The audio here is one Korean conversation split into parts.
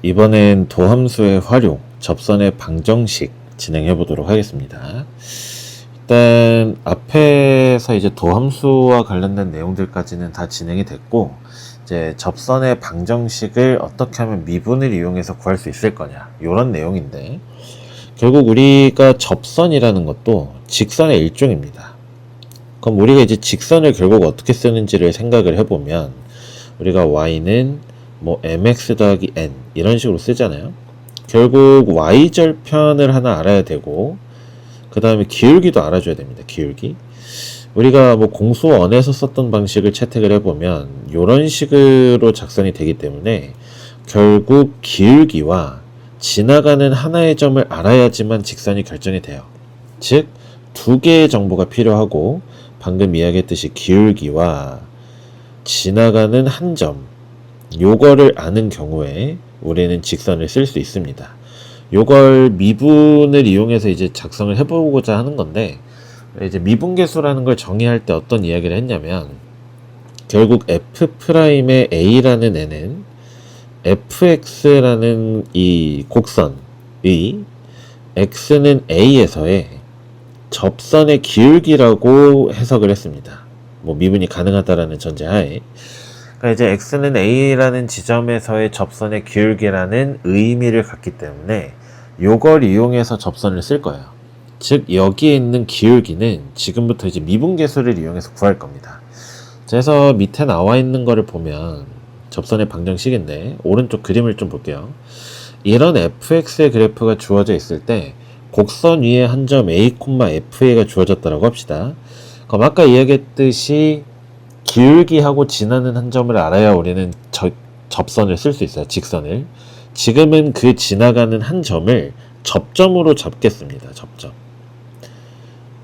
이번엔 도함수의 활용, 접선의 방정식 진행해 보도록 하겠습니다. 일단 앞에서 이제 도함수와 관련된 내용들까지는 다 진행이 됐고, 이제 접선의 방정식을 어떻게 하면 미분을 이용해서 구할 수 있을 거냐, 이런 내용인데, 결국 우리가 접선이라는 것도 직선의 일종입니다. 그럼 우리가 이제 직선을 결국 어떻게 쓰는지를 생각을 해보면, 우리가 y는 뭐 mx 더하기 n 이런 식으로 쓰잖아요. 결국 y절편을 하나 알아야 되고, 그 다음에 기울기도 알아줘야 됩니다. 기울기. 우리가 뭐 공수원에서 썼던 방식을 채택을 해보면 이런 식으로 작성이 되기 때문에 결국 기울기와 지나가는 하나의 점을 알아야지만 직선이 결정이 돼요. 즉, 두 개의 정보가 필요하고, 방금 이야기했듯이 기울기와 지나가는 한 점, 요거를 아는 경우에 우리는 직선을 쓸 수 있습니다. 요걸 미분을 이용해서 이제 작성을 해보고자 하는 건데, 이제 미분계수라는 걸 정의할 때 어떤 이야기를 했냐면, 결국 f'의 a라는 애는 fx라는 이 곡선의 x는 a에서의 접선의 기울기라고 해석을 했습니다. 뭐 미분이 가능하다라는 전제하에. 그러니까 이제 x는 a라는 지점에서의 접선의 기울기라는 의미를 갖기 때문에 요걸 이용해서 접선을 쓸 거예요. 즉 여기에 있는 기울기는 지금부터 이제 미분계수를 이용해서 구할 겁니다. 그래서 밑에 나와 있는 거를 보면 접선의 방정식인데, 오른쪽 그림을 좀 볼게요. 이런 fx의 그래프가 주어져 있을 때 곡선 위에 한 점 a, fa가 주어졌다고 합시다. 그럼 아까 이야기했듯이 기울기하고 지나는 한 점을 알아야 우리는 접선을 쓸 수 있어요. 직선을. 지금은 그 지나가는 한 점을 접점으로 잡겠습니다. 접점.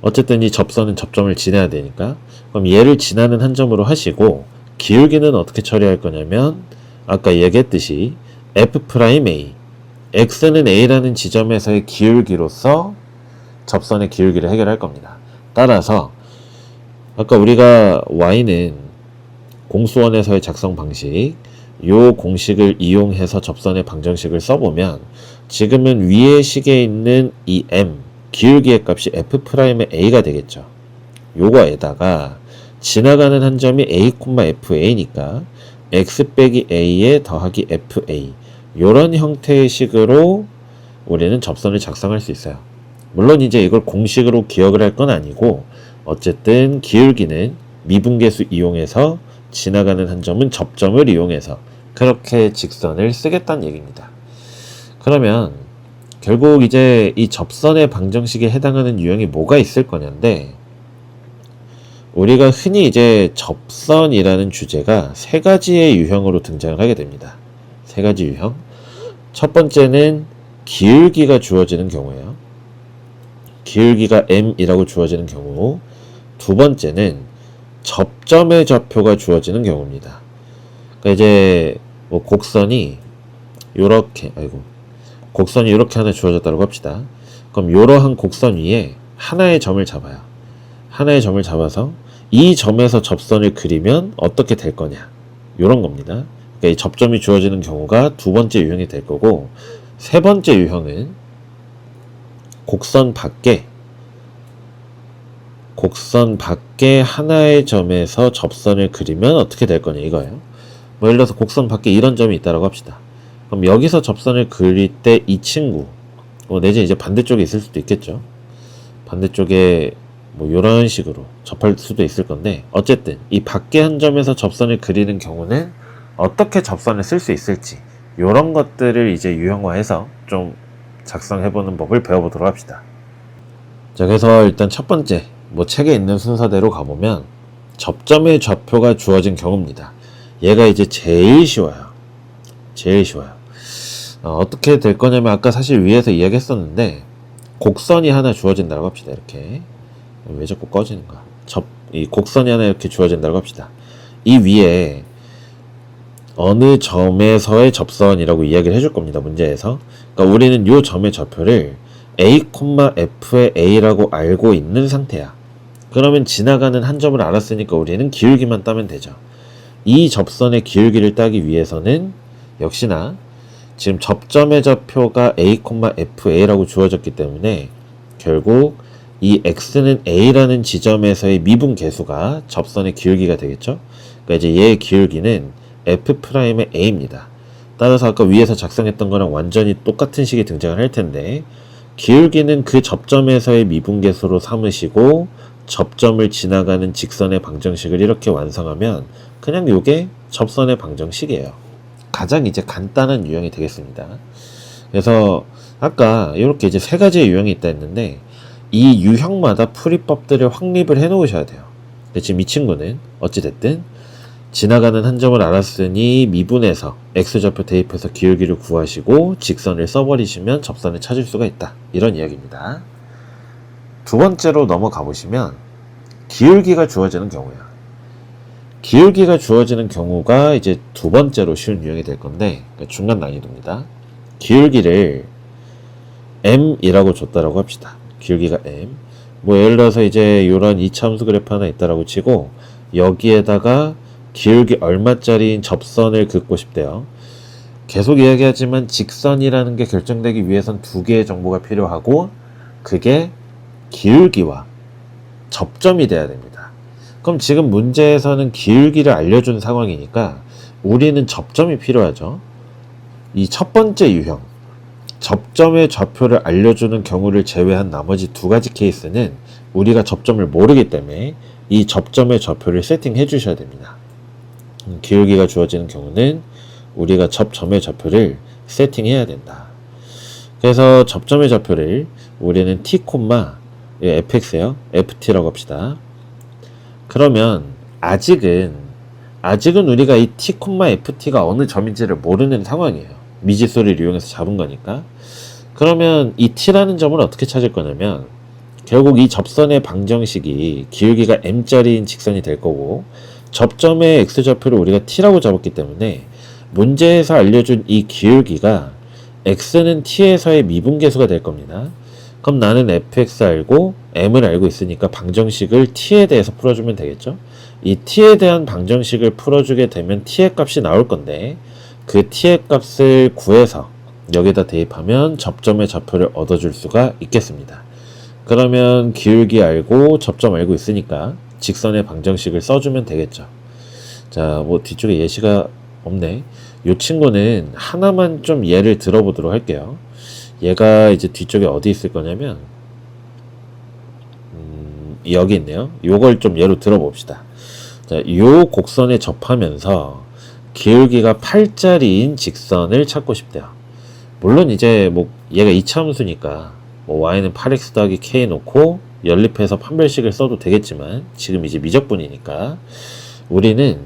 어쨌든 이 접선은 접점을 지나야 되니까, 그럼 얘를 지나는 한 점으로 하시고, 기울기는 어떻게 처리할 거냐면 아까 얘기했듯이 f'A, x는 a라는 지점에서의 기울기로서 접선의 기울기를 해결할 겁니다. 따라서 아까 우리가 y는 공수원에서의 작성 방식, 요 공식을 이용해서 접선의 방정식을 써보면 지금은 위의 식에 있는 이 m, 기울기의 값이 f'의 a가 되겠죠. 요거에다가 지나가는 한 점이 a, fa니까 x 빼기 a에 더하기 fa, 요런 형태의 식으로 우리는 접선을 작성할 수 있어요. 물론 이제 이걸 공식으로 기억을 할 건 아니고, 어쨌든 기울기는 미분계수 이용해서, 지나가는 한 점은 접점을 이용해서 그렇게 직선을 쓰겠다는 얘기입니다. 그러면 결국 이제 이 접선의 방정식에 해당하는 유형이 뭐가 있을 거냐인데, 우리가 흔히 이제 접선이라는 주제가 세 가지의 유형으로 등장을 하게 됩니다. 세 가지 유형. 첫 번째는 기울기가 주어지는 경우예요. 기울기가 m이라고 주어지는 경우. 두 번째는 접점의 좌표가 주어지는 경우입니다. 그러니까 이제 뭐 곡선이 요렇게 하나 주어졌다고 합시다. 그럼 요러한 곡선 위에 하나의 점을 잡아요. 하나의 점을 잡아서 이 점에서 접선을 그리면 어떻게 될 거냐, 요런 겁니다. 그러니까 이 접점이 주어지는 경우가 두 번째 유형이 될 거고, 세 번째 유형은 곡선 밖에 하나의 점에서 접선을 그리면 어떻게 될 거냐, 이거예요. 뭐 예를 들어서 곡선 밖에 이런 점이 있다고 합시다. 그럼 여기서 접선을 그릴 때 이 친구, 내지 이제 반대쪽에 있을 수도 있겠죠. 반대쪽에 뭐 이런 식으로 접할 수도 있을 건데, 어쨌든 이 밖에 한 점에서 접선을 그리는 경우는 어떻게 접선을 쓸 수 있을지, 이런 것들을 이제 유형화해서 좀 작성해보는 법을 배워보도록 합시다. 자, 그래서 일단 첫 번째, 뭐 책에 있는 순서대로 가보면 접점의 좌표가 주어진 경우입니다. 얘가 이제 제일 쉬워요. 어떻게 될 거냐면, 아까 사실 위에서 이야기했었는데, 곡선이 하나 주어진다고 합시다. 이렇게. 왜 자꾸 꺼지는 거야? 이 곡선이 하나 이렇게 주어진다고 합시다. 이 위에 어느 점에서의 접선이라고 이야기를 해줄 겁니다. 문제에서. 그러니까 우리는 이 점의 좌표를 a, f의 a라고 알고 있는 상태야. 그러면 지나가는 한 점을 알았으니까 우리는 기울기만 따면 되죠. 이 접선의 기울기를 따기 위해서는 역시나 지금 접점의 좌표가 a, fa라고 주어졌기 때문에 결국 이 x는 a라는 지점에서의 미분 계수가 접선의 기울기가 되겠죠. 그러니까 이제 얘의 기울기는 f'의 a입니다. 따라서 아까 위에서 작성했던 거랑 완전히 똑같은 식이 등장을 할 텐데, 기울기는 그 접점에서의 미분계수로 삼으시고 접점을 지나가는 직선의 방정식을 이렇게 완성하면 그냥 요게 접선의 방정식이에요. 가장 이제 간단한 유형이 되겠습니다. 그래서 아까 이렇게 이제 세 가지의 유형이 있다 했는데, 이 유형마다 풀이법들을 확립을 해 놓으셔야 돼요. 근데 지금 이 친구는 어찌됐든 지나가는 한 점을 알았으니 미분해서 x좌표 대입해서 기울기를 구하시고 직선을 써버리시면 접선을 찾을 수가 있다. 이런 이야기입니다. 두 번째로 넘어가 보시면 기울기가 주어지는 경우야. 기울기가 주어지는 경우가 이제 두 번째로 쉬운 유형이 될 건데, 그러니까 중간 난이도입니다. 기울기를 m이라고 줬다라고 합시다. 기울기가 m. 뭐 예를 들어서 이제 이런 이차함수 그래프 하나 있다라고 치고 여기에다가 기울기 얼마짜리인 접선을 긋고 싶대요. 계속 이야기하지만 직선이라는 게 결정되기 위해선 두 개의 정보가 필요하고 그게 기울기와 접점이 돼야 됩니다. 그럼 지금 문제에서는 기울기를 알려준 상황이니까 우리는 접점이 필요하죠. 이 첫 번째 유형, 접점의 좌표를 알려주는 경우를 제외한 나머지 두 가지 케이스는 우리가 접점을 모르기 때문에 이 접점의 좌표를 세팅해 주셔야 됩니다. 기울기가 주어지는 경우는 우리가 접점의 좌표를 세팅해야 된다. 그래서 접점의 좌표를 우리는 t, fx예요. ft라고 합시다. 그러면 아직은 우리가 이 t, ft가 어느 점인지를 모르는 상황이에요. 미지수를 이용해서 잡은 거니까. 그러면 이 t라는 점을 어떻게 찾을 거냐면 결국 이 접선의 방정식이 기울기가 m짜리인 직선이 될 거고 접점의 x좌표를 우리가 t라고 잡았기 때문에 문제에서 알려준 이 기울기가 x는 t에서의 미분계수가 될 겁니다. 그럼 나는 fx 알고 m을 알고 있으니까 방정식을 t에 대해서 풀어주면 되겠죠. 이 t에 대한 방정식을 풀어주게 되면 t의 값이 나올 건데 그 t의 값을 구해서 여기다 대입하면 접점의 좌표를 얻어줄 수가 있겠습니다. 그러면 기울기 알고 접점 알고 있으니까 직선의 방정식을 써주면 되겠죠. 자, 뭐 뒤쪽에 예시가 없네. 이 친구는 하나만 좀 예를 들어보도록 할게요. 얘가 이제 뒤쪽에 어디 있을 거냐면 여기 있네요. 요걸 좀 예로 들어봅시다. 자, 요 곡선에 접하면서 기울기가 8짜리인 직선을 찾고 싶대요. 물론 이제 뭐 얘가 이차함수니까 뭐 y는 8x 더하기 k 놓고 연립해서 판별식을 써도 되겠지만 지금 이제 미적분이니까 우리는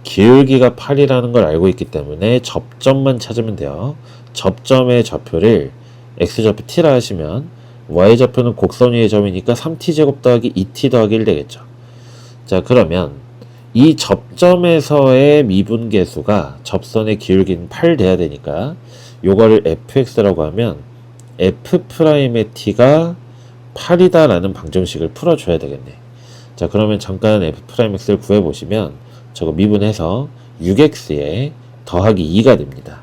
기울기가 8이라는 걸 알고 있기 때문에 접점만 찾으면 돼요. 접점의 좌표를 x좌표 t라 하시면 y좌표는 곡선 위의 점이니까 3t제곱 더하기 2t 더하기 1 되겠죠. 자, 그러면 이 접점에서의 미분계수가 접선의 기울기는 8 돼야 되니까 요거를 fx라고 하면 f'의 t가 8이다 라는 방정식을 풀어줘야 되겠네. 자, 그러면 잠깐 f'x를 구해보시면 저거 미분해서 6x에 더하기 2가 됩니다.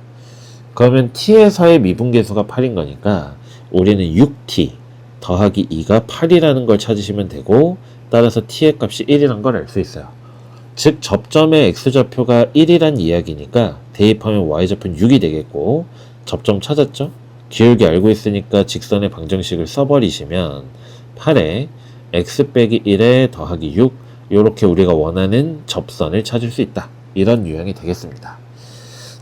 그러면 t에서의 미분계수가 8인 거니까 우리는 6t 더하기 2가 8이라는 걸 찾으시면 되고 따라서 t의 값이 1이란 걸 알 수 있어요. 즉 접점의 x좌표가 1이란 이야기니까 대입하면 y좌표는 6이 되겠고 접점 찾았죠? 기울기 알고 있으니까 직선의 방정식을 써버리시면 8에 x 빼기 1에 더하기 6 이렇게 우리가 원하는 접선을 찾을 수 있다. 이런 유형이 되겠습니다.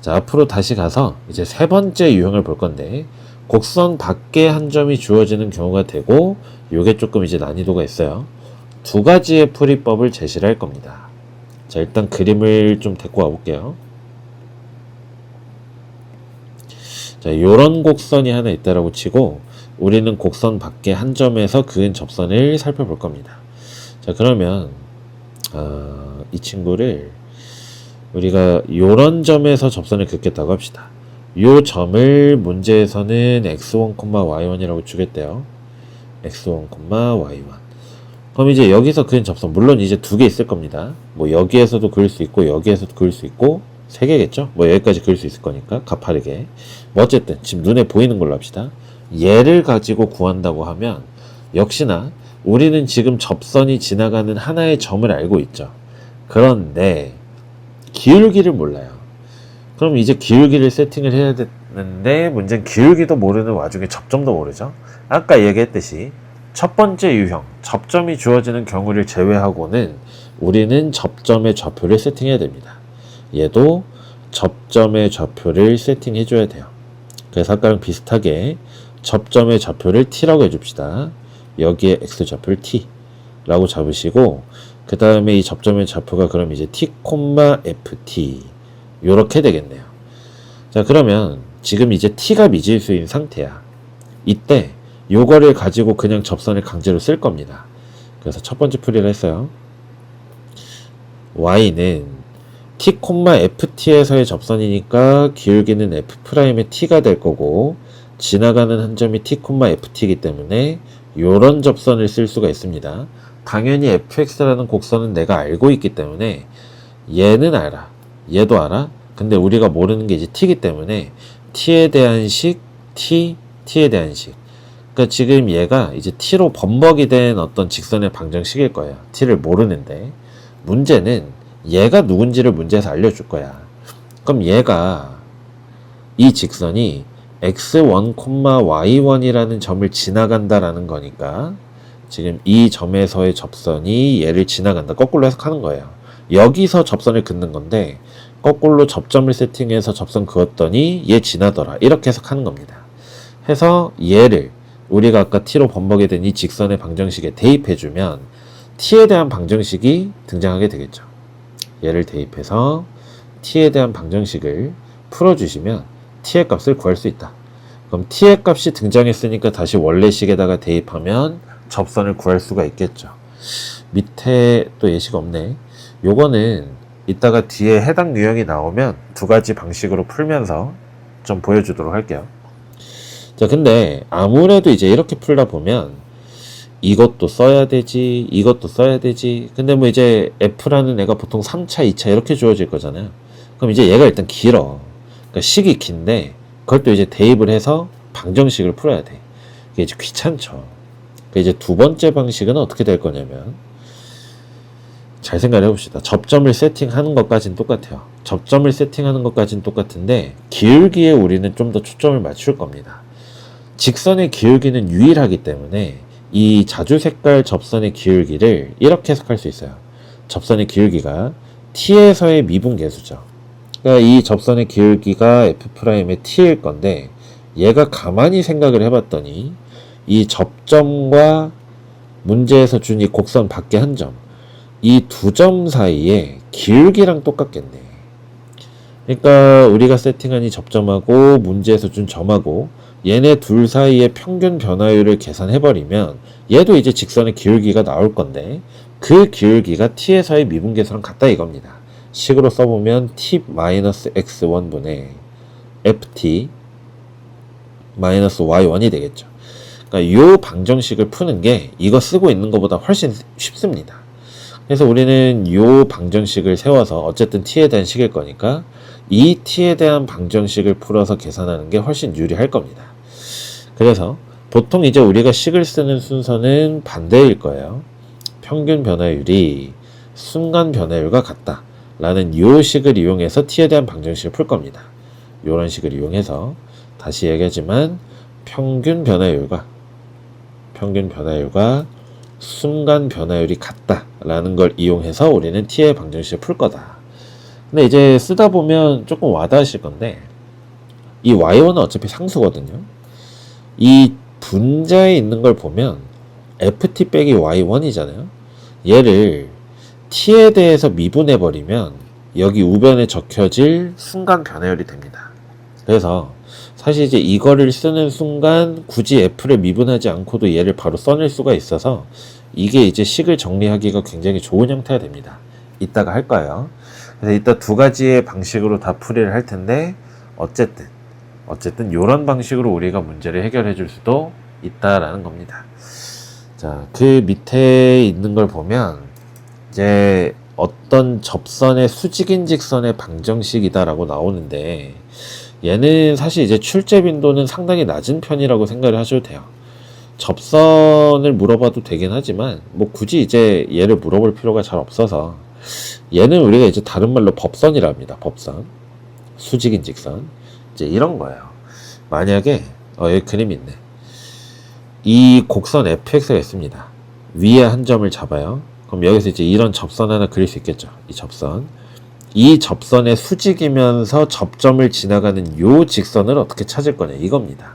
자, 앞으로 다시 가서 이제 세 번째 유형을 볼 건데 곡선 밖에 한 점이 주어지는 경우가 되고 요게 조금 이제 난이도가 있어요. 두 가지의 풀이법을 제시를 할 겁니다. 자, 일단 그림을 좀 데리고 와볼게요. 자, 요런 곡선이 하나 있다라고 치고 우리는 곡선 밖에 한 점에서 그은 접선을 살펴볼 겁니다. 자, 그러면 이 친구를 우리가 요런 점에서 접선을 긋겠다고 합시다. 요 점을 문제에서는 x1, y1이라고 주겠대요. x1, y1. 그럼 이제 여기서 그은 접선 물론 이제 두 개 있을 겁니다. 뭐 여기에서도 그을 수 있고 여기에서도 그을 수 있고 3개겠죠? 뭐 여기까지 그릴 수 있을 거니까 가파르게. 뭐 어쨌든 지금 눈에 보이는 걸로 합시다. 얘를 가지고 구한다고 하면 역시나 우리는 지금 접선이 지나가는 하나의 점을 알고 있죠. 그런데 기울기를 몰라요. 그럼 이제 기울기를 세팅을 해야 되는데 문제는 기울기도 모르는 와중에 접점도 모르죠. 아까 얘기했듯이 첫 번째 유형, 접점이 주어지는 경우를 제외하고는 우리는 접점의 좌표를 세팅해야 됩니다. 얘도 접점의 좌표를 세팅해 줘야 돼요. 그래서 아까랑 비슷하게 접점의 좌표를 t라고 해줍시다. 여기에 x좌표를 t라고 잡으시고 그 다음에 이 접점의 좌표가 그럼 이제 t, ft 요렇게 되겠네요. 자, 그러면 지금 이제 t가 미질수인 상태야. 이때 요거를 가지고 그냥 접선을 강제로 쓸 겁니다. 그래서 첫 번째 풀이를 했어요. y는 t, ft에서의 접선이니까 기울기는 f'의 t가 될 거고 지나가는 한 점이 t, ft이기 때문에 요런 접선을 쓸 수가 있습니다. 당연히 fx라는 곡선은 내가 알고 있기 때문에 얘는 알아. 얘도 알아. 근데 우리가 모르는 게 이제 t이기 때문에 t에 대한 식, t에 대한 식. 그러니까 지금 얘가 이제 t로 범벅이 된 어떤 직선의 방정식일 거예요. t를 모르는데 문제는 얘가 누군지를 문제에서 알려줄 거야. 그럼 얘가 이 직선이 x1, y1이라는 점을 지나간다라는 거니까 지금 이 점에서의 접선이 얘를 지나간다. 거꾸로 해석하는 거예요. 여기서 접선을 긋는 건데 거꾸로 접점을 세팅해서 접선 그었더니 얘 지나더라. 이렇게 해석하는 겁니다. 해서 얘를 우리가 아까 t로 범벅이 된 이 직선의 방정식에 대입해주면 t에 대한 방정식이 등장하게 되겠죠. 얘를 대입해서 t에 대한 방정식을 풀어주시면 t의 값을 구할 수 있다. 그럼 t의 값이 등장했으니까 다시 원래식에다가 대입하면 접선을 구할 수가 있겠죠. 밑에 또 예시가 없네. 요거는 이따가 뒤에 해당 유형이 나오면 두 가지 방식으로 풀면서 좀 보여주도록 할게요. 자, 근데 아무래도 이제 이렇게 풀다 보면 이것도 써야 되지, 이것도 써야 되지. 근데 뭐 이제 F라는 애가 보통 3차, 2차 이렇게 주어질 거잖아요. 그럼 이제 얘가 일단 길어. 그러니까 식이 긴데 그걸 또 이제 대입을 해서 방정식을 풀어야 돼. 이게 이제 귀찮죠. 그러니까 이제 두 번째 방식은 어떻게 될 거냐면 잘 생각해 봅시다. 접점을 세팅하는 것까지는 똑같아요. 접점을 세팅하는 것까지는 똑같은데 기울기에 우리는 좀 더 초점을 맞출 겁니다. 직선의 기울기는 유일하기 때문에 이 자주 색깔 접선의 기울기를 이렇게 해석할 수 있어요. 접선의 기울기가 t에서의 미분계수죠. 그러니까 이 접선의 기울기가 f'의 t일 건데 얘가 가만히 생각을 해봤더니 이 접점과 문제에서 준 이 곡선 밖에 한 점, 이 두 점 사이에 기울기랑 똑같겠네. 그러니까 우리가 세팅한 이 접점하고 문제에서 준 점하고 얘네 둘 사이의 평균 변화율을 계산해버리면 얘도 이제 직선의 기울기가 나올 건데 그 기울기가 t에서의 미분계수랑 같다 이겁니다. 식으로 써보면 t-x1분의 ft y1이 되겠죠. 그러니까 이 방정식을 푸는 게 이거 쓰고 있는 것보다 훨씬 쉽습니다. 그래서 우리는 이 방정식을 세워서 어쨌든 t에 대한 식일 거니까 이 t에 대한 방정식을 풀어서 계산하는 게 훨씬 유리할 겁니다. 그래서 보통 이제 우리가 식을 쓰는 순서는 반대일 거예요. 평균 변화율이 순간 변화율과 같다 라는 요 식을 이용해서 t에 대한 방정식을 풀 겁니다. 요런 식을 이용해서 다시 얘기하지만 평균 변화율과 순간 변화율이 같다 라는 걸 이용해서 우리는 t의 방정식을 풀 거다. 근데 이제 쓰다 보면 조금 와닿으실 건데 이 y1은 어차피 상수거든요. 이 분자에 있는 걸 보면 ft 빼기 y1이잖아요. 얘를 t에 대해서 미분해버리면 여기 우변에 적혀질 순간 변화율이 됩니다. 그래서 사실 이제 이거를 쓰는 순간 굳이 f를 미분하지 않고도 얘를 바로 써낼 수가 있어서 이게 이제 식을 정리하기가 굉장히 좋은 형태가 됩니다. 이따가 할 거예요. 그래서 이따 두 가지의 방식으로 다 풀이를 할 텐데 어쨌든 이런 방식으로 우리가 문제를 해결해 줄 수도 있다라는 겁니다. 자, 그 밑에 있는 걸 보면 이제 어떤 접선의 수직인 직선의 방정식이다라고 나오는데, 얘는 사실 이제 출제 빈도는 상당히 낮은 편이라고 생각을 하셔도 돼요. 접선을 물어봐도 되긴 하지만 뭐 굳이 이제 얘를 물어볼 필요가 잘 없어서, 얘는 우리가 이제 다른 말로 법선이라 합니다. 법선, 수직인 직선. 이제 이런 거예요. 만약에 여기 그림이 있네. 이 곡선 fx가 있습니다. 위에 한 점을 잡아요. 그럼 여기서 이제 이런 접선 하나 그릴 수 있겠죠. 이 접선의 수직이면서 접점을 지나가는 요 직선을 어떻게 찾을 거냐, 이겁니다.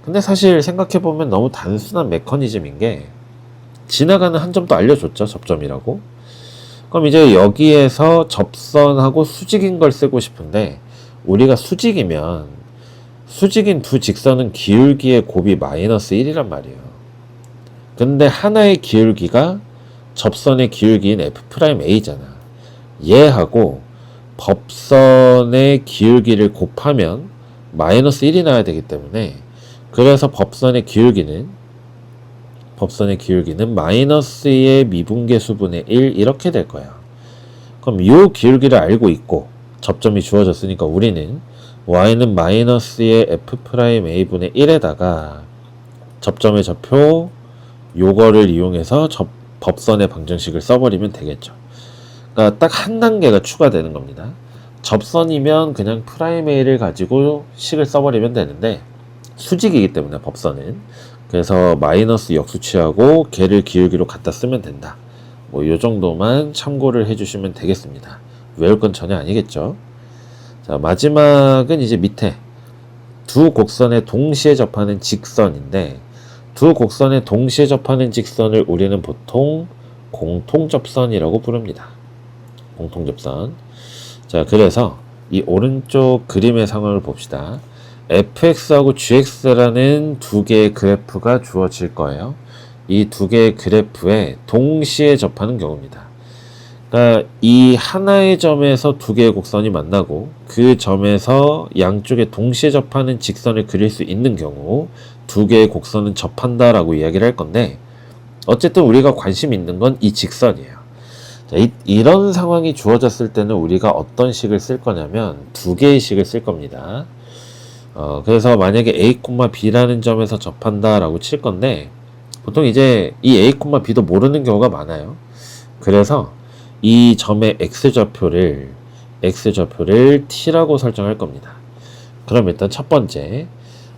근데 사실 생각해보면 너무 단순한 메커니즘인 게, 지나가는 한 점도 알려줬죠, 접점이라고. 그럼 이제 여기에서 접선하고 수직인 걸 쓰고 싶은데, 우리가 수직이면 수직인 두 직선은 기울기의 곱이 마이너스 1이란 말이에요. 근데 하나의 기울기가 접선의 기울기인 F'A잖아. 얘하고 법선의 기울기를 곱하면 마이너스 1이 나야 되기 때문에, 그래서 법선의 기울기는 마이너스의 미분계수분의 1 이렇게 될 거예요. 그럼 이 기울기를 알고 있고 접점이 주어졌으니까 우리는 y는 마이너스의 F'A분의 1에다가 접점의 좌표 요거를 이용해서 법선의 방정식을 써버리면 되겠죠. 그러니까 딱 한 단계가 추가되는 겁니다. 접선이면 그냥 프라임 A를 가지고 식을 써버리면 되는데, 수직이기 때문에 법선은, 그래서 마이너스 역수 취하고 걔를 기울기로 갖다 쓰면 된다. 뭐 요 정도만 참고를 해주시면 되겠습니다. 외울 건 전혀 아니겠죠. 자, 마지막은 이제 밑에 두 곡선에 동시에 접하는 직선인데, 두 곡선에 동시에 접하는 직선을 우리는 보통 공통접선이라고 부릅니다. 공통접선. 자, 그래서 이 오른쪽 그림의 상황을 봅시다. fx하고 gx라는 두 개의 그래프가 주어질 거예요. 이 두 개의 그래프에 동시에 접하는 경우입니다. 그러니까 이 하나의 점에서 두 개의 곡선이 만나고 그 점에서 양쪽에 동시에 접하는 직선을 그릴 수 있는 경우 두 개의 곡선은 접한다라고 이야기를 할 건데, 어쨌든 우리가 관심 있는 건 이 직선이에요. 자, 이런 상황이 주어졌을 때는 우리가 어떤 식을 쓸 거냐면 두 개의 식을 쓸 겁니다. 그래서 만약에 A, B라는 점에서 접한다라고 칠 건데, 보통 이제 이 A, B도 모르는 경우가 많아요. 그래서 이 점의 x좌표를 t라고 설정할 겁니다. 그럼 일단 첫 번째,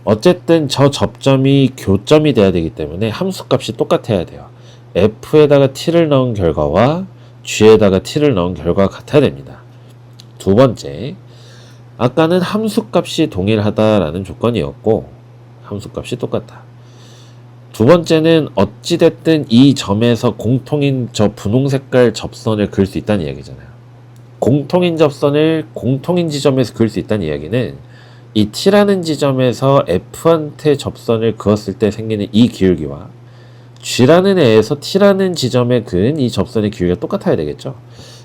어쨌든 저 접점이 교점이 돼야 되기 때문에 함수값이 똑같아야 돼요. f에다가 t를 넣은 결과와 g에다가 t를 넣은 결과가 같아야 됩니다. 두 번째, 아까는 함수값이 동일하다라는 조건이었고 함수값이 똑같다. 두 번째는 어찌됐든 이 점에서 공통인 저 분홍색깔 접선을 그을 수 있다는 이야기잖아요. 공통인 접선을 공통인 지점에서 그을 수 있다는 이야기는 이 t라는 지점에서 f한테 접선을 그었을 때 생기는 이 기울기와 g라는 애에서 t라는 지점에 그은 이 접선의 기울기가 똑같아야 되겠죠.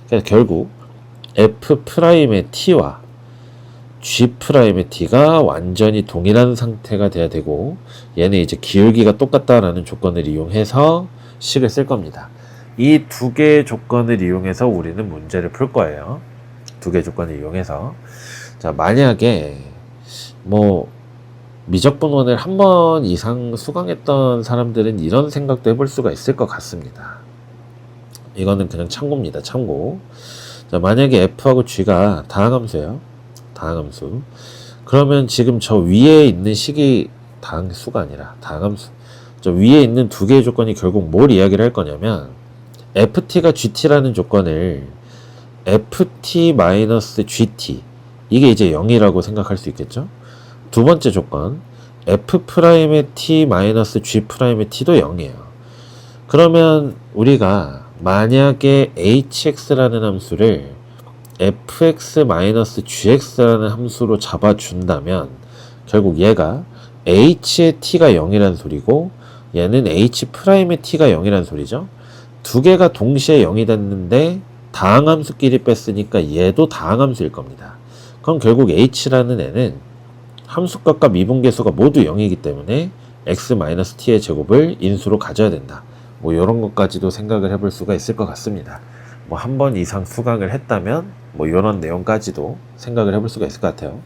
그래서 결국 f'의 t와 g'의 t가 완전히 동일한 상태가 돼야 되고, 얘는 이제 기울기가 똑같다라는 조건을 이용해서 식을 쓸 겁니다. 이 두 개의 조건을 이용해서 우리는 문제를 풀 거예요. 두 개의 조건을 이용해서. 자, 만약에 뭐 미적분원을 한 번 이상 수강했던 사람들은 이런 생각도 해볼 수가 있을 것 같습니다. 이거는 그냥 참고입니다. 참고. 자, 만약에 f하고 g가 다항함수예요. 다항함수. 그러면 지금 저 위에 있는 식이 다항수가 아니라 다항함수. 저 위에 있는 두 개의 조건이 결국 뭘 이야기를 할 거냐면, ft가 gt라는 조건을 ft-gt, 이게 이제 0이라고 생각할 수 있겠죠. 두 번째 조건 f'의 t-g'의 t도 0이에요. 그러면 우리가 만약에 hx라는 함수를 fx-gx라는 함수로 잡아준다면 결국 얘가 h의 t가 0이란 소리고 얘는 h'의 t가 0이란 소리죠. 두 개가 동시에 0이 됐는데 다항함수끼리 뺐으니까 얘도 다항함수일 겁니다. 그럼 결국 h라는 애는 함수값과 미분계수가 모두 0이기 때문에 x-t의 제곱을 인수로 가져야 된다. 뭐 이런 것까지도 생각을 해볼 수가 있을 것 같습니다. 뭐 한 번 이상 수강을 했다면 뭐 이런 내용까지도 생각을 해볼 수가 있을 것 같아요.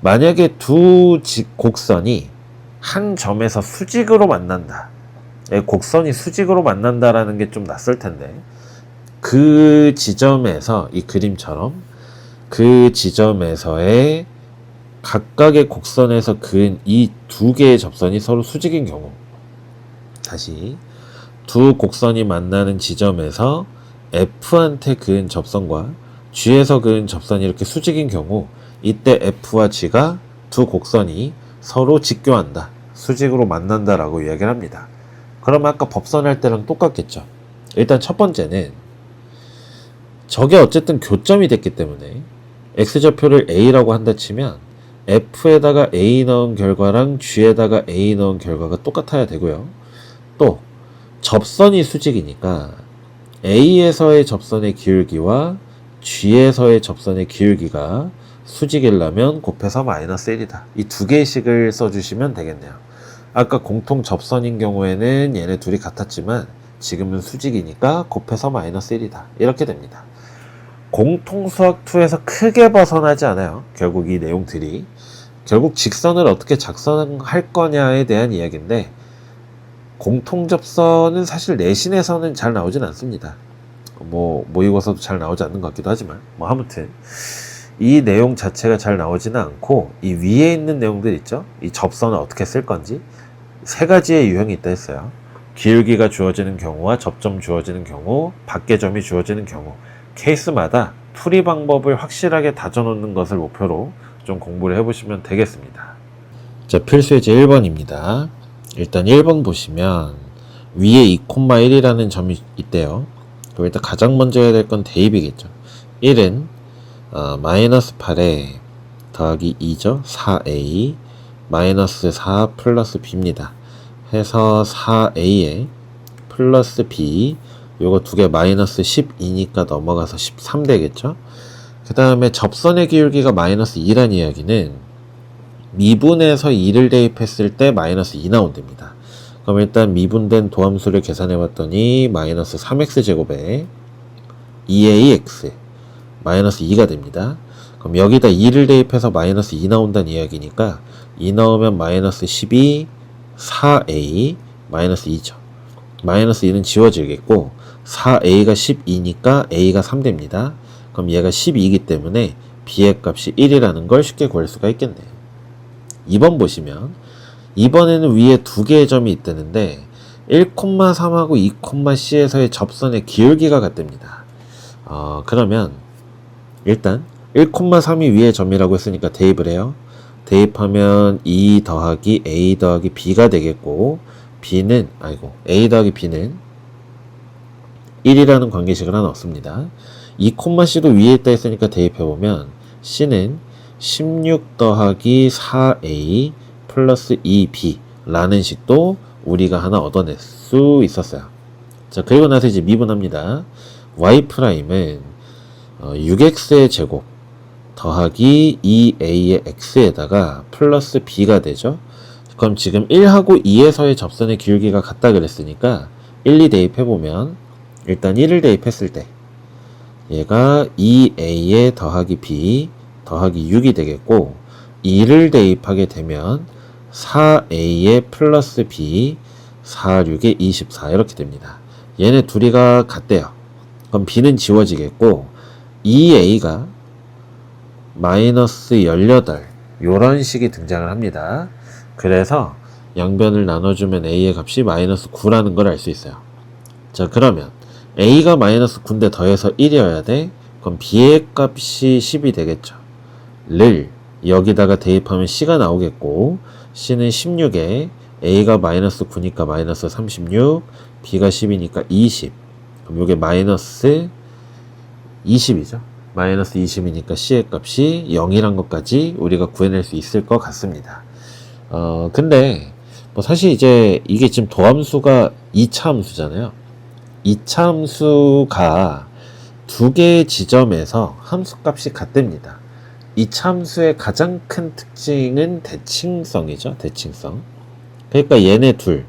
만약에 두 곡선이 한 점에서 수직으로 만난다. 곡선이 수직으로 만난다라는 게 좀 낯설 텐데, 그 지점에서 이 그림처럼 그 지점에서의 각각의 곡선에서 그은 이 두 개의 접선이 서로 수직인 경우, 다시 두 곡선이 만나는 지점에서 F한테 그은 접선과 G에서 그은 접선이 이렇게 수직인 경우, 이때 F와 G가 두 곡선이 서로 직교한다, 수직으로 만난다라고 이야기를 합니다. 그러면 아까 법선할 때랑 똑같겠죠. 일단 첫 번째는 저게 어쨌든 교점이 됐기 때문에 X좌표를 A라고 한다 치면 F에다가 A 넣은 결과랑 G에다가 A 넣은 결과가 똑같아야 되고요. 또 접선이 수직이니까 A에서의 접선의 기울기와 G에서의 접선의 기울기가 수직이려면 곱해서 마이너스 1이다. 이 두 개씩을 써주시면 되겠네요. 아까 공통 접선인 경우에는 얘네 둘이 같았지만 지금은 수직이니까 곱해서 마이너스 1이다. 이렇게 됩니다. 공통수학2에서 크게 벗어나지 않아요. 결국 이 내용들이. 결국 직선을 어떻게 작성할 거냐에 대한 이야기인데, 공통접선은 사실 내신에서는 잘 나오진 않습니다. 모의고사도 잘 나오지 않는 것 같기도 하지만, 아무튼 이 내용 자체가 잘 나오지는 않고, 이 위에 있는 내용들 있죠? 이 접선을 어떻게 쓸 건지 세 가지의 유형이 있다 했어요. 기울기가 주어지는 경우와 접점 주어지는 경우, 밖의 점이 주어지는 경우, 케이스마다 풀이 방법을 확실하게 다져놓는 것을 목표로 좀 공부를 해보시면 되겠습니다. 자, 필수예제 1번입니다. 일단 1번 보시면 위에 2,1이라는 점이 있대요. 그럼 일단 가장 먼저 해야 될 건 대입이겠죠. 1은 마이너스 8에 더하기 2죠. 4a 마이너스 4 플러스 b입니다. 해서 4a에 플러스 b, 요거 두 개 마이너스 12니까 넘어가서 13 되겠죠. 그 다음에 접선의 기울기가 마이너스 2란 이야기는 미분에서 2를 대입했을 때 마이너스 2 나온답니다. 그럼 일단 미분된 도함수를 계산해 봤더니 마이너스 3x제곱에 2ax 마이너스 2가 됩니다. 그럼 여기다 2를 대입해서 마이너스 2 나온다는 이야기니까 2 넣으면 마이너스 12, 4a 마이너스 2죠. 마이너스 2는 지워지겠고 4a가 12니까 a가 3 됩니다. 그럼 얘가 12이기 때문에 b의 값이 1이라는 걸 쉽게 구할 수가 있겠네요. 2번 보시면, 이번에는 위에 두 개의 점이 있다는데 1,3하고 2,c에서의 접선의 기울기가 같답니다. 그러면 일단 1,3이 위에 점이라고 했으니까 대입을 해요. 대입하면 2 더하기 a 더하기 b가 되겠고, a 더하기 b는 1이라는 관계식을 하나 얻습니다. 2,c도 위에 있다 했으니까 대입해보면 c는 16 더하기 4a 플러스 2b 라는 식도 우리가 하나 얻어낼 수 있었어요. 자, 그리고 나서 이제 미분합니다. y'은 6x의 제곱 더하기 2a의 x에다가 플러스 b가 되죠. 그럼 지금 1하고 2에서의 접선의 기울기가 같다 그랬으니까 1, 2 대입해보면, 일단 1을 대입했을 때 얘가 2a에 더하기 b 더하기 6이 되겠고, 2를 대입하게 되면 4a에 플러스 b 4, 6에 24 이렇게 됩니다. 얘네 둘이가 같대요. 그럼 b는 지워지겠고 2a가 마이너스 18 요런 식이 등장을 합니다. 그래서 양변을 나눠주면 a의 값이 마이너스 9라는 걸 알 수 있어요. 자, 그러면 a가 마이너스 9인데 더해서 1이어야 돼. 그럼 b의 값이 10이 되겠죠. 를 여기다가 대입하면 c가 나오겠고, c는 16에 a가 마이너스 9니까 마이너스 36, b가 10이니까 20. 그럼 이게 마이너스 20이죠. 마이너스 20이니까 c의 값이 0이란 것까지 우리가 구해낼 수 있을 것 같습니다. 근데 사실 이제 이게 지금 도함수가 2차 함수잖아요. 2차 함수가 두 개의 지점에서 함수값이 같답니다. 2차 함수의 가장 큰 특징은 대칭성이죠. 대칭성. 그러니까 얘네 둘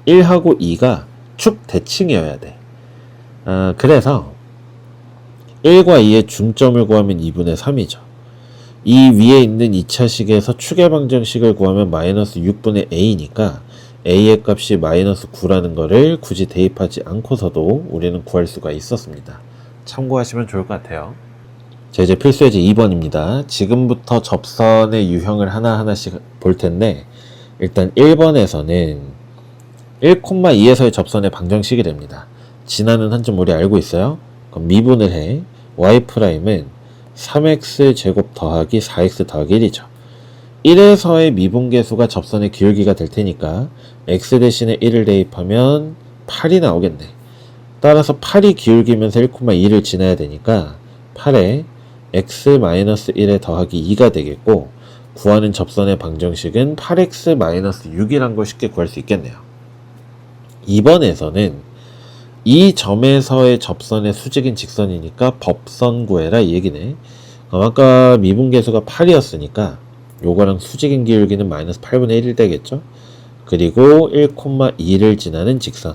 1하고 2가 축 대칭이어야 돼. 그래서 1과 2의 중점을 구하면 2분의 3이죠. 이 위에 있는 2차식에서 추계 방정식을 구하면 마이너스 6분의 a니까 a의 값이 마이너스 9라는 거를 굳이 대입하지 않고서도 우리는 구할 수가 있었습니다. 참고하시면 좋을 것 같아요. 자, 이제 필수예제 2번입니다. 지금부터 접선의 유형을 하나하나씩 볼 텐데 일단 1번에서는 1,2에서의 접선의 방정식이 됩니다. 진하는 한 점 우리 알고 있어요. 그럼 미분을 해 y'은 3x 제곱 더하기 4x 더하기 1이죠. 1에서의 미분계수가 접선의 기울기가 될 테니까 x 대신에 1을 대입하면 8이 나오겠네. 따라서 8이 기울기면서 1,2를 지나야 되니까 8에 x-1에 더하기 2가 되겠고 구하는 접선의 방정식은 8x-6이란 걸 쉽게 구할 수 있겠네요. 2번에서는 이 점에서의 접선의 수직인 직선이니까 법선 구해라 이 얘기네. 그럼 아까 미분계수가 8이었으니까 요거랑 수직인 기울기는 마이너스 8분의 1이 되겠죠. 그리고 1,2를 지나는 직선.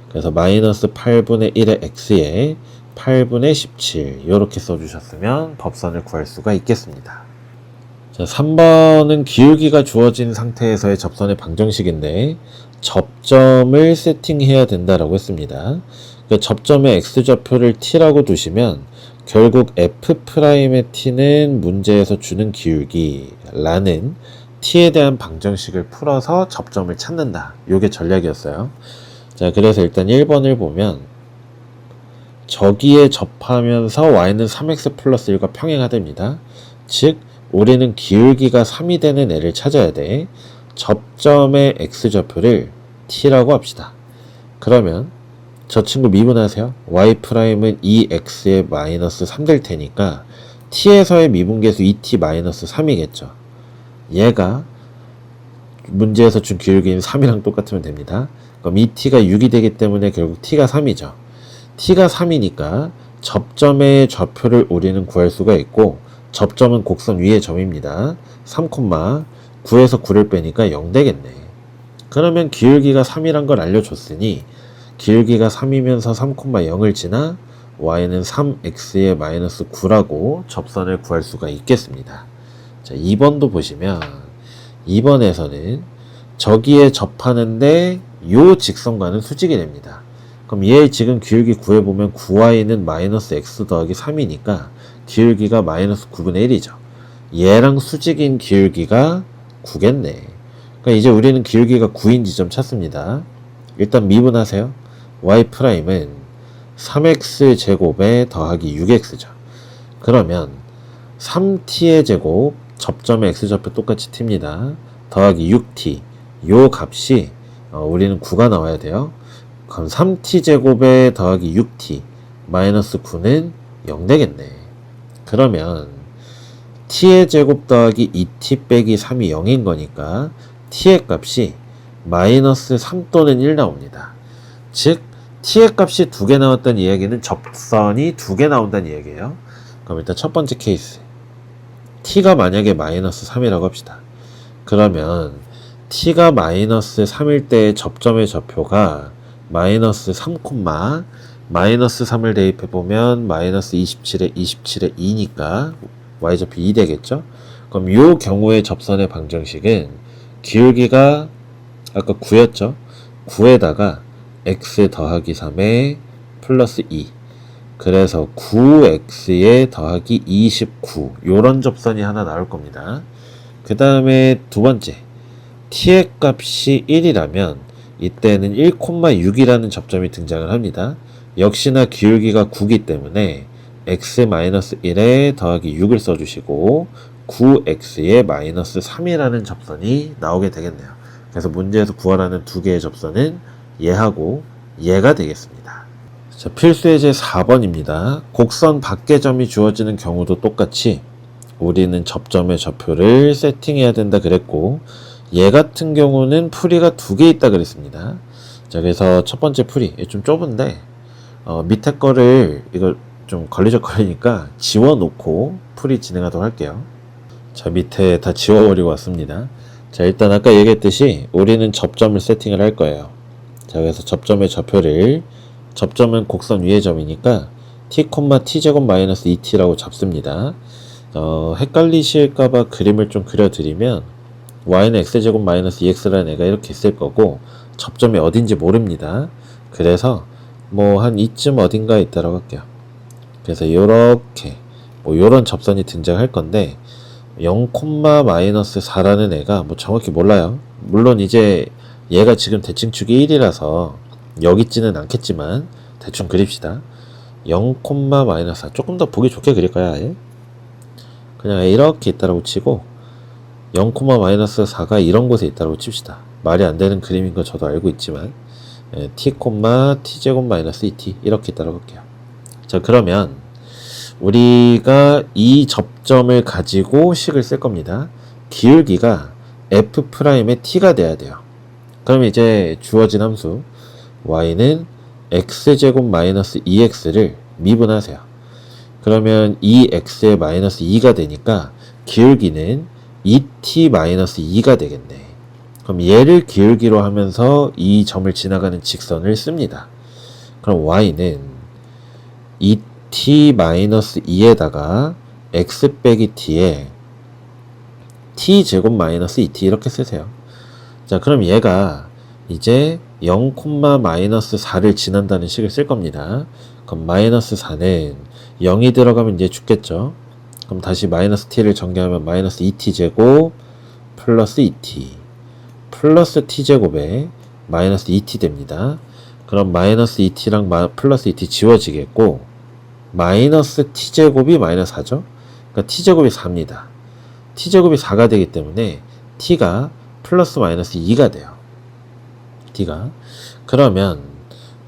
그래서 마이너스 8분의 1의 x에 8분의 17 이렇게 써주셨으면 법선을 구할 수가 있겠습니다. 자, 3번은 기울기가 주어진 상태에서의 접선의 방정식인데 접점을 세팅해야 된다라고 했습니다. 그 접점의 x좌표를 t라고 두시면 결국 f'의 t는 문제에서 주는 기울기라는 t에 대한 방정식을 풀어서 접점을 찾는다. 요게 전략이었어요. 자, 그래서 일단 1번을 보면 저기에 접하면서 y는 3x 플러스 1과 평행하답니다. 즉 우리는 기울기가 3이 되는 애를 찾아야 돼. 접점의 x좌표를 t라고 합시다. 그러면 저 친구 미분하세요. y'은 2x에 마이너스 3 될 테니까 t에서의 미분계수 2t 마이너스 3이겠죠. 얘가 문제에서 준 기울기는 3이랑 똑같으면 됩니다. 그럼 2t가 6이 되기 때문에 결국 t가 3이죠. t가 3이니까 접점의 좌표를 우리는 구할 수가 있고 접점은 곡선 위의 점입니다. 3,9에서 9를 빼니까 0 되겠네. 그러면 기울기가 3이란 걸 알려줬으니 기울기가 3이면서 3,0을 지나 y는 3x에 마이너스 9라고 접선을 구할 수가 있겠습니다. 자, 2번도 보시면 2번에서는 저기에 접하는데 요 직선과는 수직이 됩니다. 그럼 얘 지금 기울기 구해보면 9y는 마이너스 x 더하기 3이니까 기울기가 마이너스 9분의 1이죠. 얘랑 수직인 기울기가 9겠네. 그러니까 이제 우리는 기울기가 9인 지점 찾습니다. 일단 미분하세요. y'은 3x 제곱에 더하기 6x죠. 그러면 3t의 제곱, 접점의 x좌표 똑같이 t입니다. 더하기 6t, 요 값이 우리는 9가 나와야 돼요. 그럼 3t 제곱에 더하기 6t 마이너스 9는 0 되겠네. 그러면 t의 제곱 더하기 2t 빼기 3이 0인 거니까 t의 값이 마이너스 3 또는 1 나옵니다. 즉 t의 값이 2개 나왔다는 이야기는 접선이 2개 나온다는 이야기예요. 그럼 일단 첫 번째 케이스 t가 만약에 마이너스 3이라고 합시다. 그러면 t가 마이너스 3일 때의 접점의 좌표가 마이너스 3, 마이너스 3을 대입해보면 마이너스 27에 27에 2니까 y좌표 2 되겠죠? 그럼 이 경우의 접선의 방정식은 기울기가 아까 9였죠? 9에다가 x 더하기 3에 플러스 2 그래서 9x에 더하기 29 요런 접선이 하나 나올 겁니다. 그 다음에 두 번째 t의 값이 1이라면 이때는 1,6이라는 접점이 등장을 합니다. 역시나 기울기가 9기 때문에 x-1에 더하기 6을 써주시고 9x에 마이너스 3이라는 접선이 나오게 되겠네요. 그래서 문제에서 구하라는 두 개의 접선은 얘하고 얘가 되겠습니다. 자, 필수예제 4번입니다. 곡선 밖의 점이 주어지는 경우도 똑같이 우리는 접점의 좌표를 세팅해야 된다 그랬고 얘 같은 경우는 풀이가 2개 있다 그랬습니다. 자, 그래서 첫 번째 풀이 좀 좁은데 밑에 거를 이걸 좀 걸리적거리니까 지워놓고 풀이 진행하도록 할게요. 자, 밑에 다 지워버리고 왔습니다. 자, 일단 아까 얘기했듯이 우리는 접점을 세팅을 할 거예요. 자, 그래서 접점의 좌표를 접점은 곡선 위의 점이니까 t, t제곱 마이너스 2t라고 잡습니다. 헷갈리실까봐 그림을 좀 그려드리면 y는 x제곱 마이너스 2x라는 애가 이렇게 있을 거고 접점이 어딘지 모릅니다. 그래서 뭐 한 이쯤 어딘가에 있다라고 할게요. 그래서 요렇게 뭐 요런 접선이 등장할 건데 0, 마이너스 4라는 애가 뭐 정확히 몰라요. 물론 이제 얘가 지금 대칭축이 1이라서 여기 있지는 않겠지만 대충 그립시다. 0, 마이너스 4 조금 더 보기 좋게 그릴 거야. 아예. 그냥 이렇게 있다라고 치고 0, 마이너스 4가 이런 곳에 있다라고 칩시다. 말이 안 되는 그림인 거 저도 알고 있지만 t, t제곱 마이너스 2t 이렇게 있다라고 할게요. 자, 그러면 우리가 이 접점을 가지고 식을 쓸 겁니다. 기울기가 f'의 t가 돼야 돼요. 그럼 이제 주어진 함수 y는 x제곱 마이너스 2x를 미분하세요. 그러면 2x에 마이너스 2가 되니까 기울기는 2t 마이너스 2가 되겠네. 그럼 얘를 기울기로 하면서 이 점을 지나가는 직선을 씁니다. 그럼 y는 2t 마이너스 2에다가 x 빼기 t에 t 제곱 마이너스 2t 이렇게 쓰세요. 자, 그럼 얘가 이제 0, 마이너스 4를 지난다는 식을 쓸 겁니다. 그럼 마이너스 4는 0이 들어가면 이제 죽겠죠. 그럼 다시 마이너스 t를 전개하면 마이너스 2t 제곱 플러스 2t 플러스 t 제곱에 마이너스 2t 됩니다. 그럼 마이너스 2t랑 플러스 2t 지워지겠고 마이너스 t제곱이 마이너스 4죠. 그러니까 t제곱이 4입니다. t제곱이 4가 되기 때문에 t가 플러스 마이너스 2가 돼요. t가. 그러면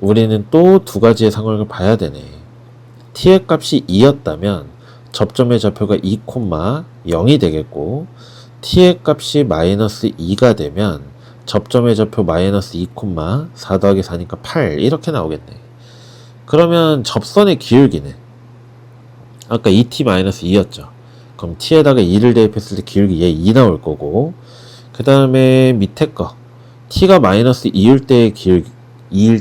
우리는 또 두 가지의 상황을 봐야 되네. t의 값이 2였다면 접점의 좌표가 2, 0이 되겠고 t의 값이 마이너스 2가 되면 접점의 좌표 마이너스 2, 4 더하기 4니까 8 이렇게 나오겠네. 그러면 접선의 기울기는 아까 2t-2였죠. 그럼 t에다가 2를 대입했을 때 기울기 얘 2 나올 거고 그 다음에 밑에 거 t가 마이너스 2일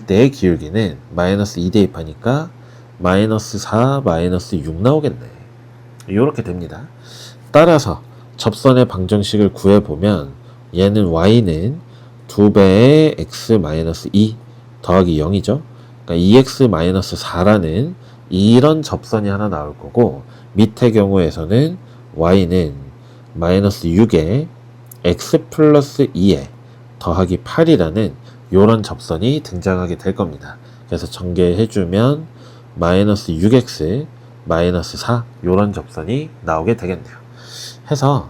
때의 기울기는 마이너스 2 대입하니까 마이너스 4, 마이너스 6 나오겠네. 이렇게 됩니다. 따라서 접선의 방정식을 구해보면 얘는 y는 2배의 x 마이너스 2 더하기 0이죠. 그러니까 2x 마이너스 4라는 이런 접선이 하나 나올 거고 밑의 경우에서는 y는 마이너스 6에 x 플러스 2에 더하기 8이라는 이런 접선이 등장하게 될 겁니다. 그래서 전개해주면 마이너스 6x 마이너스 4 이런 접선이 나오게 되겠네요. 해서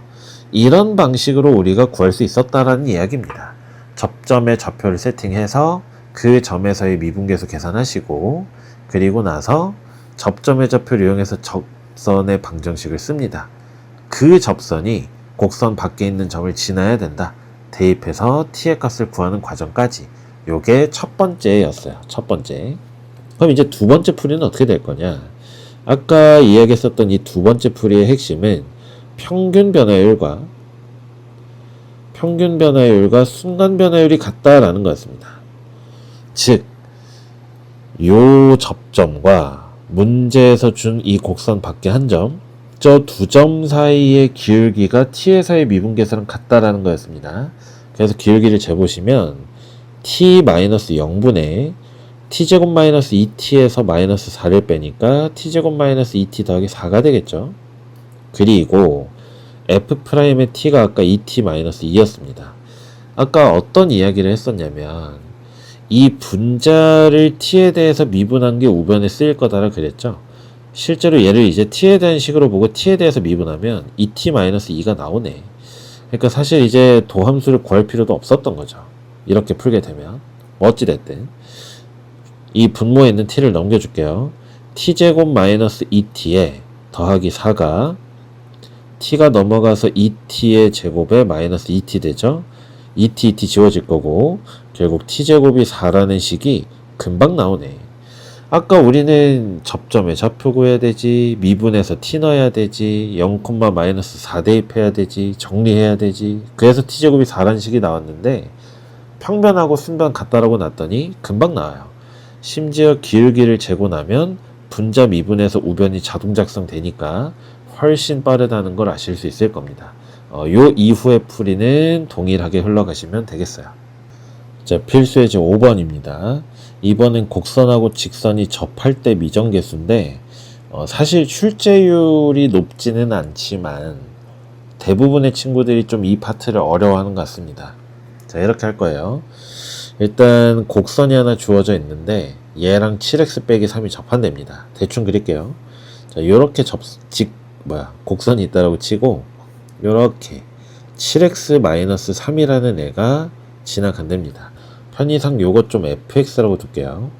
이런 방식으로 우리가 구할 수 있었다라는 이야기입니다. 접점의 좌표를 세팅해서 그 점에서의 미분계수 계산하시고 그리고 나서 접점의 좌표를 이용해서 접선의 방정식을 씁니다. 그 접선이 곡선 밖에 있는 점을 지나야 된다. 대입해서 t의 값을 구하는 과정까지 요게 첫 번째였어요. 첫 번째. 그럼 이제 두 번째 풀이는 어떻게 될 거냐? 아까 이야기했었던 이 두 번째 풀이의 핵심은 평균 변화율과 순간 변화율이 같다라는 거였습니다. 즉, 요 접점과 문제에서 준 이 곡선 밖에 한 점, 저 두 점 사이의 기울기가 t에서의 미분계수랑 같다라는 거였습니다. 그래서 기울기를 재보시면 t-0분의 t제곱 마이너스 2t에서 마이너스 4를 빼니까 t제곱 마이너스 2t 더하기 4가 되겠죠. 그리고 f'의 t가 아까 2t-2였습니다. 아까 어떤 이야기를 했었냐면 이 분자를 t에 대해서 미분한 게 우변에 쓰일 거다라 그랬죠. 실제로 얘를 이제 t에 대한 식으로 보고 t에 대해서 미분하면 2t-2가 나오네. 그러니까 사실 이제 도함수를 구할 필요도 없었던 거죠. 이렇게 풀게 되면. 어찌됐든 이 분모에 있는 t를 넘겨줄게요. t제곱 마이너스 2t에 더하기 4가 t가 넘어가서 2t의 제곱에 마이너스 2t 되죠. 2t 지워질 거고 결국 t제곱이 4라는 식이 금방 나오네. 아까 우리는 접점에 좌표 구해야 되지, 미분해서 t 넣어야 되지, 0, 마이너스 4 대입해야 되지, 정리해야 되지. 그래서 t제곱이 4라는 식이 나왔는데 평변하고 순변 같다라고 놨더니 금방 나와요. 심지어 기울기를 재고 나면 분자 미분에서 우변이 자동 작성되니까 훨씬 빠르다는 걸 아실 수 있을 겁니다. 요 이후의 풀이는 동일하게 흘러가시면 되겠어요. 자, 필수예제 5번입니다. 2번은 곡선하고 직선이 접할 때 미정계수인데 사실 출제율이 높지는 않지만 대부분의 친구들이 좀 이 파트를 어려워하는 것 같습니다. 자, 이렇게 할 거예요. 일단 곡선이 하나 주어져 있는데 얘랑 7x 빼기 3이 접한답니다. 대충 그릴게요. 자, 요렇게 곡선이 있다라고 치고 요렇게 7x-3이라는 애가 지나간답니다. 편의상 요것 좀 fx라고 둘게요.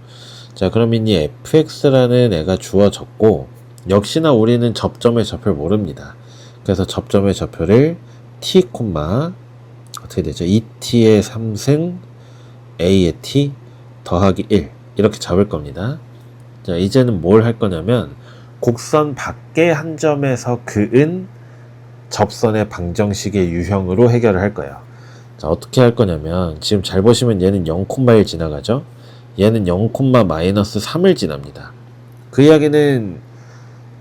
자, 그러면 이 fx라는 애가 주어졌고 역시나 우리는 접점의 좌표를 모릅니다. 그래서 접점의 좌표를 t, 어떻게 되죠? 2t의 3승 a의 t 더하기 1 이렇게 잡을 겁니다. 자, 이제는 뭘 할 거냐면 곡선 밖의 한 점에서 그은 접선의 방정식의 유형으로 해결을 할 거예요. 자, 어떻게 할 거냐면 지금 잘 보시면 얘는 0,1 지나가죠? 얘는 0,-3을 지납니다. 그 이야기는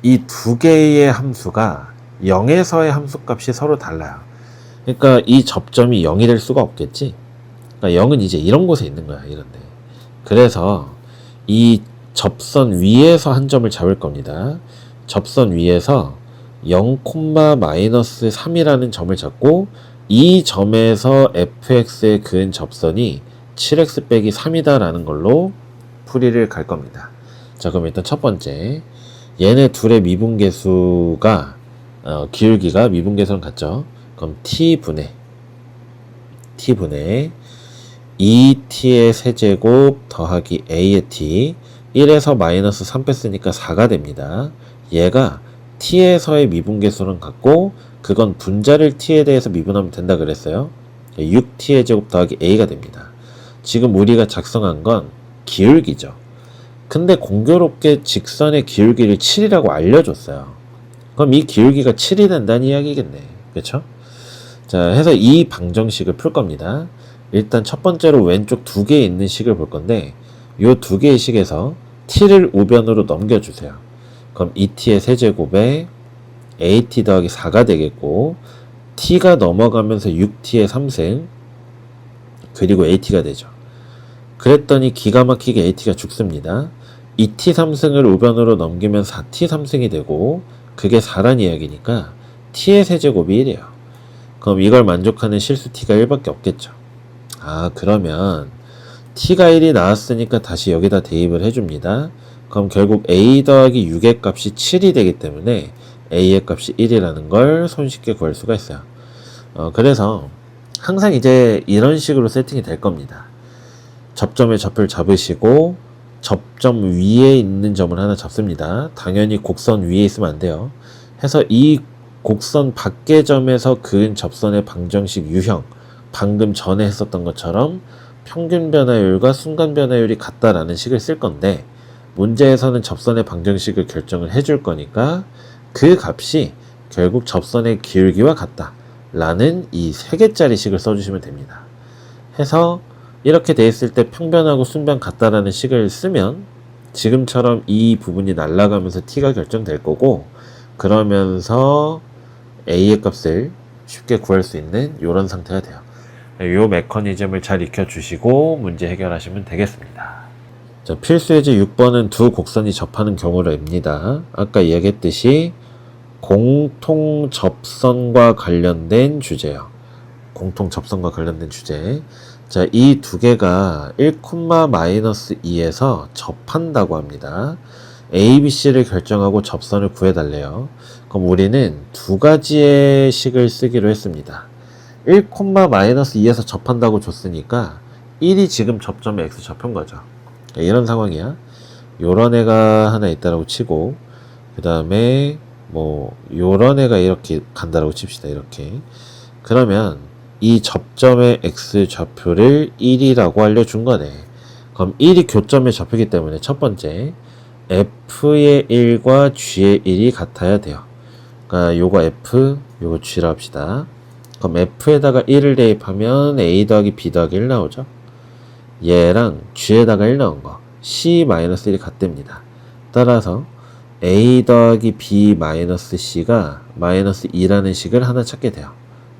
이 두 개의 함수가 0에서의 함수값이 서로 달라요. 그러니까 이 접점이 0이 될 수가 없겠지? 그러니까 0은 이제 이런 곳에 있는 거야, 이런데. 그래서 이 접선 위에서 한 점을 잡을 겁니다. 접선 위에서 0,-3이라는 점을 잡고 이 점에서 fx의 그은 접선이 7x 빼기 3이다 라는 걸로 풀이를 갈 겁니다. 자, 그럼 일단 첫 번째 얘네 둘의 미분계수가 기울기가 미분계수랑 같죠? 그럼 t분의 2t의 세제곱 더하기 a의 t 1에서 마이너스 3 뺐으니까 4가 됩니다. 얘가 t에서의 미분계수랑 같고 그건 분자를 t에 대해서 미분하면 된다 그랬어요. 6t의 제곱 더하기 a가 됩니다. 지금 우리가 작성한 건 기울기죠. 근데 공교롭게 직선의 기울기를 7이라고 알려줬어요. 그럼 이 기울기가 7이 된다는 이야기겠네. 그쵸? 자, 해서 이 방정식을 풀 겁니다. 일단 첫 번째로 왼쪽 두 개에 있는 식을 볼 건데 요 두 개의 식에서 t를 우변으로 넘겨주세요. 그럼 2t의 세제곱에 at 더하기 4가 되겠고 t가 넘어가면서 6t의 3승 그리고 at가 되죠. 그랬더니 기가 막히게 at가 죽습니다. 2t 3승을 우변으로 넘기면 4t 3승이 되고 그게 4란 이야기니까 t의 세제곱이 1이에요. 그럼 이걸 만족하는 실수 t가 1밖에 없겠죠. 아, 그러면 t가 1이 나왔으니까 다시 여기다 대입을 해줍니다. 그럼 결국 a 더하기 6의 값이 7이 되기 때문에 a의 값이 1이라는 걸 손쉽게 구할 수가 있어요. 그래서 항상 이제 이런 식으로 세팅이 될 겁니다. 접점의 좌표를 잡으시고 접점 위에 있는 점을 하나 잡습니다. 당연히 곡선 위에 있으면 안 돼요. 해서 이 곡선 밖의 점에서 그은 접선의 방정식 유형 방금 전에 했었던 것처럼 평균 변화율과 순간 변화율이 같다라는 식을 쓸 건데 문제에서는 접선의 방정식을 결정을 해줄 거니까 그 값이 결국 접선의 기울기와 같다 라는 이 3개짜리 식을 써주시면 됩니다. 해서 이렇게 돼 있을 때 평변하고 순변 같다라는 식을 쓰면 지금처럼 이 부분이 날아가면서 t가 결정될 거고 그러면서 a의 값을 쉽게 구할 수 있는 이런 상태가 돼요. 이 메커니즘을 잘 익혀주시고 문제 해결하시면 되겠습니다. 자, 필수예제 6번은 두 곡선이 접하는 경우입니다. 아까 얘기했듯이 공통 접선과 관련된 주제요. 공통 접선과 관련된 주제. 자, 이 두 개가 1,-2에서 접한다고 합니다. A, B, C를 결정하고 접선을 구해달래요. 그럼 우리는 두 가지의 식을 쓰기로 했습니다. 1,-2에서 접한다고 줬으니까 1이 지금 접점에 x 접한 거죠. 이런 상황이야. 요런 애가 하나 있다라고 치고 그 다음에 뭐 요런 애가 이렇게 간다라고 칩시다. 이렇게. 그러면 이 접점의 x 좌표를 1이라고 알려준 거네. 그럼 1이 교점의 좌표이기 때문에 첫 번째 f의 1과 g의 1이 같아야 돼요. 그러니까 요거 f, 요거 g라 합시다. 그럼 f에다가 1을 대입하면 a 더하기 b 더하기 1 나오죠. 얘랑 g에다가 1 나온 거 c-1이 같답니다. 따라서 a 더하기 b 마이너스 c가 마이너스 2라는 식을 하나 찾게 돼요.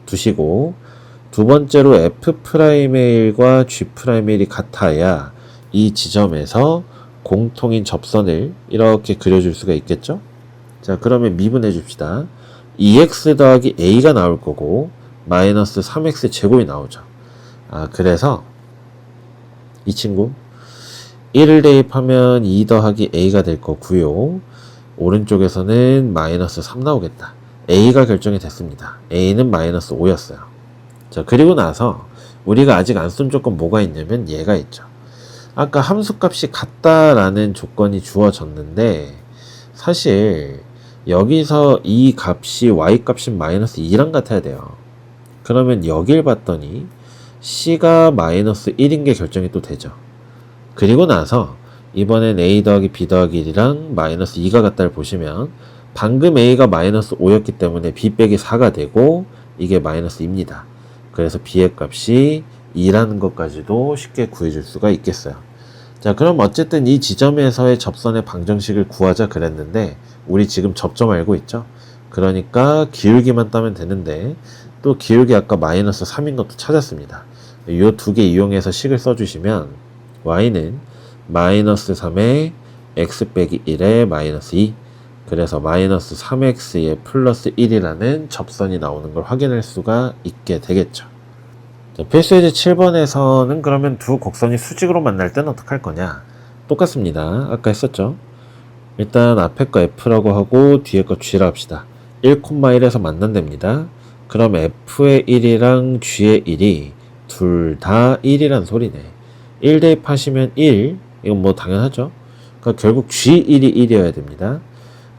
두시고 두 번째로 f'의 1과 g'의 1이 같아야 이 지점에서 공통인 접선을 이렇게 그려줄 수가 있겠죠? 자, 그러면 미분해 줍시다. 2x 더하기 a가 나올 거고 마이너스 3x 제곱이 나오죠. 그래서 이 친구 1을 대입하면 2 더하기 a가 될 거고요. 오른쪽에서는 마이너스 3 나오겠다. a가 결정이 됐습니다. a는 마이너스 5였어요. 자, 그리고 나서 우리가 아직 안 쓴 조건 뭐가 있냐면 얘가 있죠. 아까 함수값이 같다라는 조건이 주어졌는데 사실 여기서 이 값이 y값인 마이너스 2랑 같아야 돼요. 그러면 여길 봤더니 c가 마이너스 1인 게 결정이 또 되죠. 그리고 나서 이번엔 a 더하기 b 더하기 1이랑 마이너스 2가 같다를 보시면 방금 a가 마이너스 5였기 때문에 b 빼기 4가 되고 이게 마이너스 2입니다. 그래서 b의 값이 2라는 것까지도 쉽게 구해줄 수가 있겠어요. 자, 그럼 어쨌든 이 지점에서의 접선의 방정식을 구하자 그랬는데 우리 지금 접점 알고 있죠? 그러니까 기울기만 따면 되는데 또 기울기 아까 마이너스 3인 것도 찾았습니다. 이 두 개 이용해서 식을 써주시면 y는 마이너스 3에 x 빼기 1에 마이너스 2 그래서 마이너스 3x에 플러스 1이라는 접선이 나오는 걸 확인할 수가 있게 되겠죠. 자, 필수예제 7번에서는 그러면 두 곡선이 수직으로 만날 때는 어떻게 할 거냐? 똑같습니다. 아까 했었죠. 일단 앞에 거 f라고 하고 뒤에 거 g라 합시다. 1,1에서 만난답니다. 그럼 f의 1이랑 g의 1이 둘 다 1이란 소리네. 1 대입하시면 1, 이건 뭐 당연하죠. 그러니까 결국 g1이 1이어야 됩니다.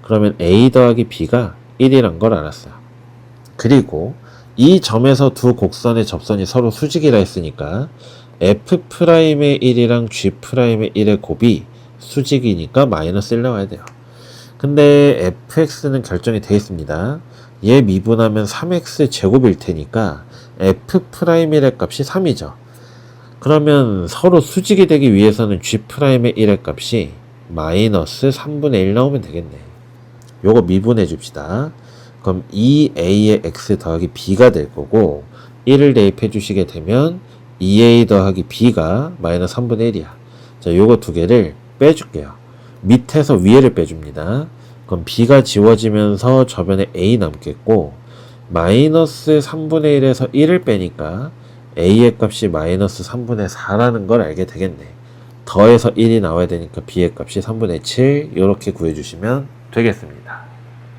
그러면 a 더하기 b가 1이란 걸 알았어요. 그리고 이 점에서 두 곡선의 접선이 서로 수직이라 했으니까 f'의 1이랑 g'의 1의 곱이 수직이니까 마이너스 1 나와야 돼요. 근데 fx는 결정이 되어 있습니다. 얘 미분하면 3x 제곱일 테니까 f'의 값이 3이죠. 그러면 서로 수직이 되기 위해서는 g'의 1의 값이 마이너스 3분의 1 나오면 되겠네. 요거 미분해 줍시다. 그럼 2a의 x 더하기 b가 될 거고 1을 대입해 주시게 되면 2a 더하기 b가 마이너스 3분의 1이야. 자, 요거 두 개를 빼줄게요. 밑에서 위에를 빼줍니다. 그럼 b가 지워지면서 저변에 a 남겠고 마이너스 3분의 1에서 1을 빼니까 a의 값이 마이너스 3분의 4라는 걸 알게 되겠네. 더해서 1이 나와야 되니까 b의 값이 3분의 7 이렇게 구해주시면 되겠습니다.